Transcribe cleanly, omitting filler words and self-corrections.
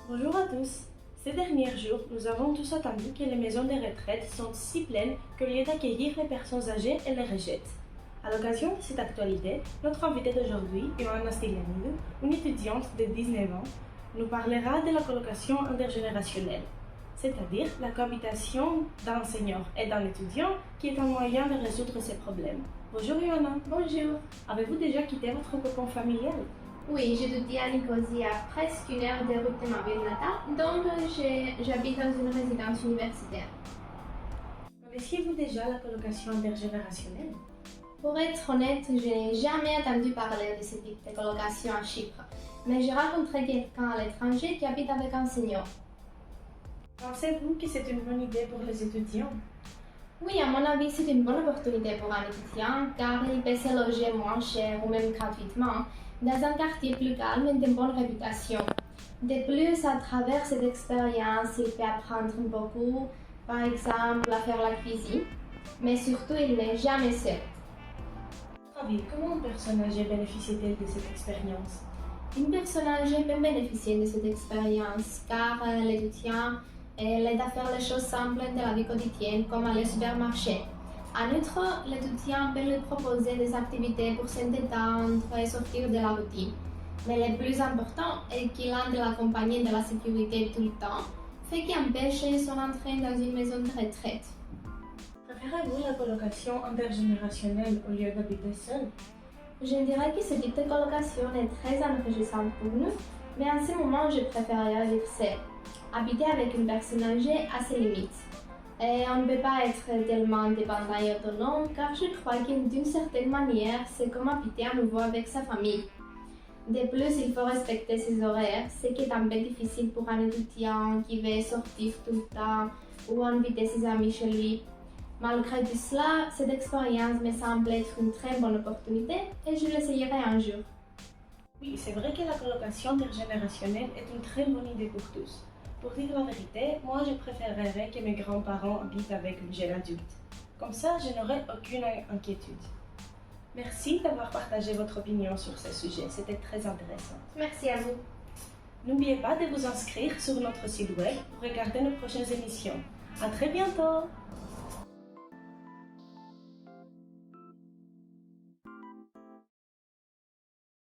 Bonjour à tous. Ces derniers jours, nous avons tous entendu que les maisons de retraite sont si pleines qu'au lieu d'accueillir les personnes âgées, elles les rejettent. À l'occasion de cette actualité, notre invitée d'aujourd'hui, Ioana Stylianidou, une étudiante de 19 ans, nous parlera de la colocation intergénérationnelle, c'est-à-dire la cohabitation d'un senior et d'un étudiant qui est un moyen de résoudre ces problèmes. Bonjour Ioana. Bonjour. Avez-vous déjà quitté votre cocon familial? Oui, j'étudie à Nicosie à presque une heure de route de ma ville natale, donc j'habite dans une résidence universitaire. Connaissiez-vous déjà la colocation intergénérationnelle? Pour être honnête, je n'ai jamais entendu parler de ce type de colocation à Chypre, mais j'ai rencontré quelqu'un à l'étranger qui habite avec un senior. Pensez-vous que c'est une bonne idée pour les étudiants? Oui, à mon avis, c'est une bonne opportunité pour un étudiant car il peut se loger moins cher ou même gratuitement dans un quartier plus calme et de bonne réputation. De plus, à travers cette expérience, il peut apprendre beaucoup, par exemple à faire la cuisine, mais surtout, il n'est jamais seul. Comment une personne âgée bénéficie-t-elle de cette expérience? Une personne âgée peut bénéficier de cette expérience car l'étudiant l'aide à faire les choses simples de la vie quotidienne comme aller au supermarché. En outre, l'étudiant peut lui proposer des activités pour se détendre et sortir de la routine. Mais le plus important est qu'il entre l'accompagné de la sécurité tout le temps, ce qui empêche son entrée dans une maison de retraite. Préférez-vous la colocation intergénérationnelle au lieu d'habiter seul? Je dirais que ce type de colocation est très enrichissante pour nous, mais en ce moment, je préférerais vivre seul. Habiter avec une personne âgée a ses limites. Et on ne peut pas être tellement dépendant et autonome car je crois que d'une certaine manière, c'est comme habiter à nouveau avec sa famille. De plus, il faut respecter ses horaires, ce qui est un peu difficile pour un étudiant qui veut sortir tout le temps ou inviter ses amis chez lui. Malgré tout cela, cette expérience me semble être une très bonne opportunité et je l'essayerai un jour. Oui, c'est vrai que la colocation intergénérationnelle est une très bonne idée pour tous. Pour dire la vérité, moi je préférerais que mes grands-parents habitent avec une jeune adulte. Comme ça, je n'aurais aucune inquiétude. Merci d'avoir partagé votre opinion sur ce sujet, c'était très intéressant. Merci à vous. N'oubliez pas de vous inscrire sur notre site web pour regarder nos prochaines émissions. À très bientôt!